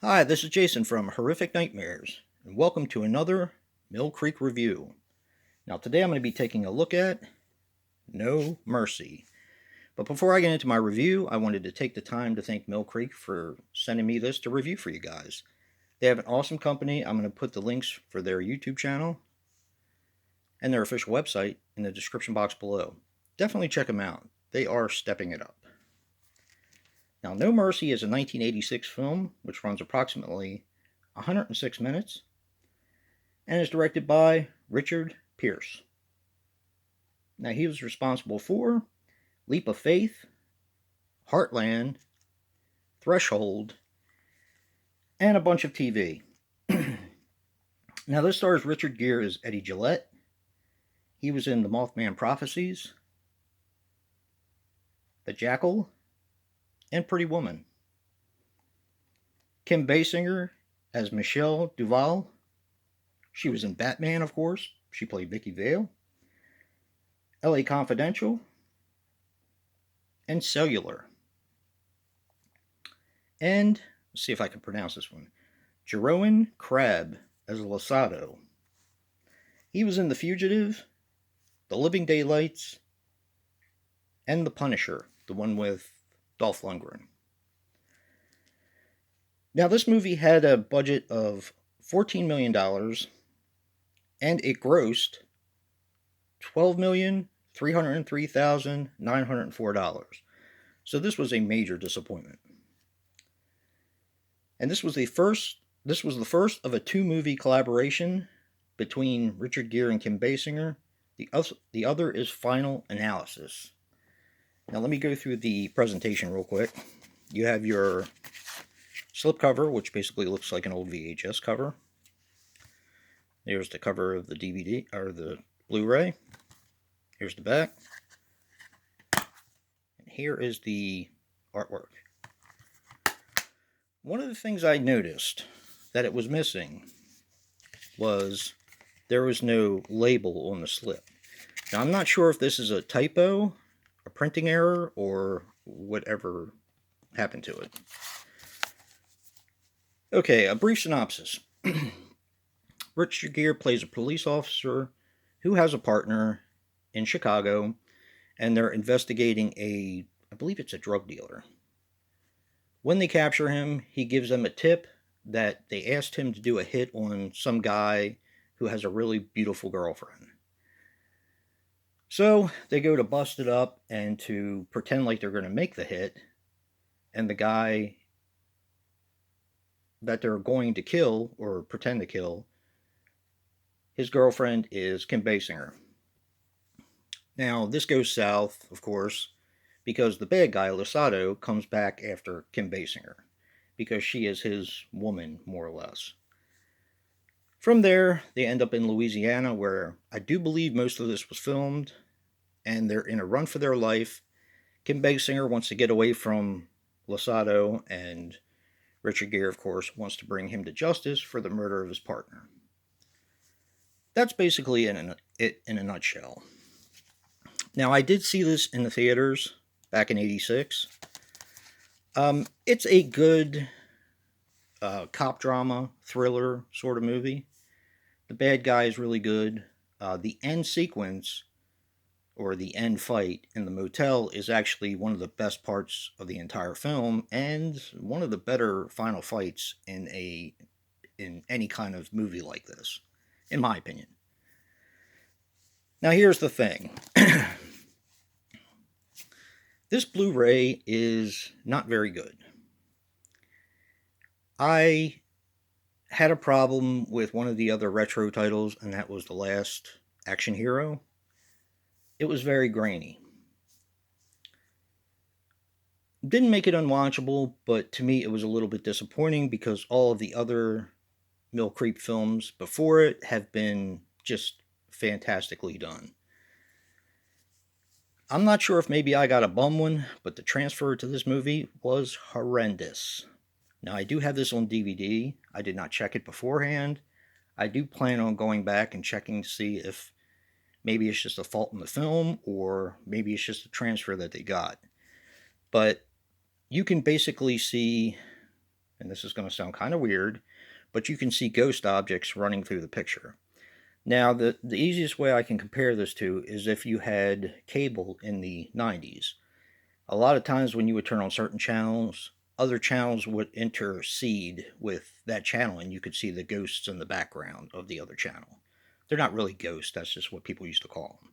Hi, this is Jason from Horrific Nightmares, and welcome to another Mill Creek review. Now, today I'm going to be taking a look at No Mercy. But before I get into my review, I wanted to take the time to thank Mill Creek for sending me this to review for you guys. They have an awesome company. I'm going to put the links for their YouTube channel and their official website in the description box below. Definitely check them out. They are stepping it up. Now, No Mercy is a 1986 film which runs approximately 106 minutes and is directed by Richard Pierce. Now, he was responsible for Leap of Faith, Heartland, Threshold, and a bunch of TV. Now, this stars Richard Gere as Eddie Gillette. He was in The Mothman Prophecies, The Jackal, and Pretty Woman. Kim Basinger as Michelle Duval. She was in Batman, of course. She played Vicky Vale. LA Confidential, and Cellular. And let's see if I can pronounce this one. Jeroen Krab as Losado. He was in The Fugitive, The Living Daylights, and The Punisher, the one with Dolph Lundgren. Now, this movie had a budget of $14 million, and it grossed $12,303,904. So this was a major disappointment. And this was the first of a two-movie collaboration between Richard Gere and Kim Basinger. The other is Final Analysis. Now let me go through the presentation real quick. You have your slipcover, which basically looks like an old VHS cover. There's the cover of the DVD, or the Blu-ray. Here's the back. And here is the artwork. One of the things I noticed that it was missing was there was no label on the slip. Now, I'm not sure if this is a typo, a printing error, or whatever happened to it. Okay, a brief synopsis. Richard Gere plays a police officer who has a partner in Chicago, and they're investigating I believe it's a drug dealer. When they capture him, he gives them a tip that they asked him to do a hit on some guy who has a really beautiful girlfriend. So they go to bust it up and to pretend like they're going to make the hit, and the guy that they're going to kill, or pretend to kill, his girlfriend is Kim Basinger. Now, this goes south, of course, because the bad guy, Losado, comes back after Kim Basinger, because she is his woman, more or less. From there, they end up in Louisiana, where I do believe most of this was filmed, and they're in a run for their life. Kim Basinger wants to get away from Losado, and Richard Gere, of course, wants to bring him to justice for the murder of his partner. That's basically it in a nutshell. Now, I did see this in the theaters back in '86. It's a good cop drama, thriller sort of movie. The bad guy is really good. The end sequence, or the end fight in the motel, is actually one of the best parts of the entire film, and one of the better final fights in any kind of movie like this, in my opinion. Now, here's the thing. This Blu-ray is not very good. I had a problem with one of the other retro titles, and that was The Last Action Hero. It was very grainy. Didn't make it unwatchable, but to me it was a little bit disappointing because all of the other Mill Creek films before it have been just fantastically done. I'm not sure if maybe I got a bum one, but the transfer to this movie was horrendous. Now, I do have this on DVD. I did not check it beforehand. I do plan on going back and checking to see if maybe it's just a fault in the film, or maybe it's just a transfer that they got. But you can basically see and this is going to sound kind of weird, but you can see ghost objects running through the picture. Now, the easiest way I can compare this to is if you had cable in the 90s. A lot of times when you would turn on certain channels, other channels would intercede with that channel, and you could see the ghosts in the background of the other channel. They're not really ghosts, that's just what people used to call them.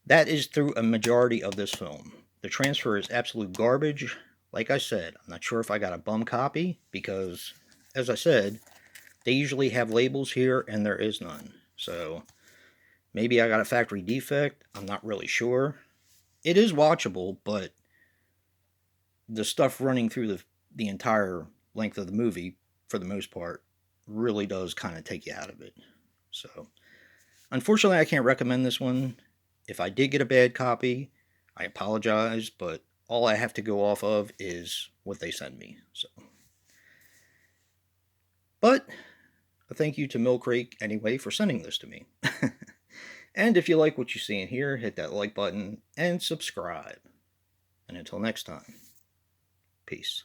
That is through a majority of this film. The transfer is absolute garbage. Like I said, I'm not sure if I got a bum copy because, as I said, they usually have labels here and there is none. So maybe I got a factory defect. I'm not really sure. It is watchable, but the stuff running through the entire length of the movie, for the most part, really does kind of take you out of it. So, unfortunately, I can't recommend this one. If I did get a bad copy, I apologize, but all I have to go off of is what they send me. So, but a thank you to Mill Creek anyway for sending this to me. And if you like what you see in here, hit that like button and subscribe. And until next time, peace.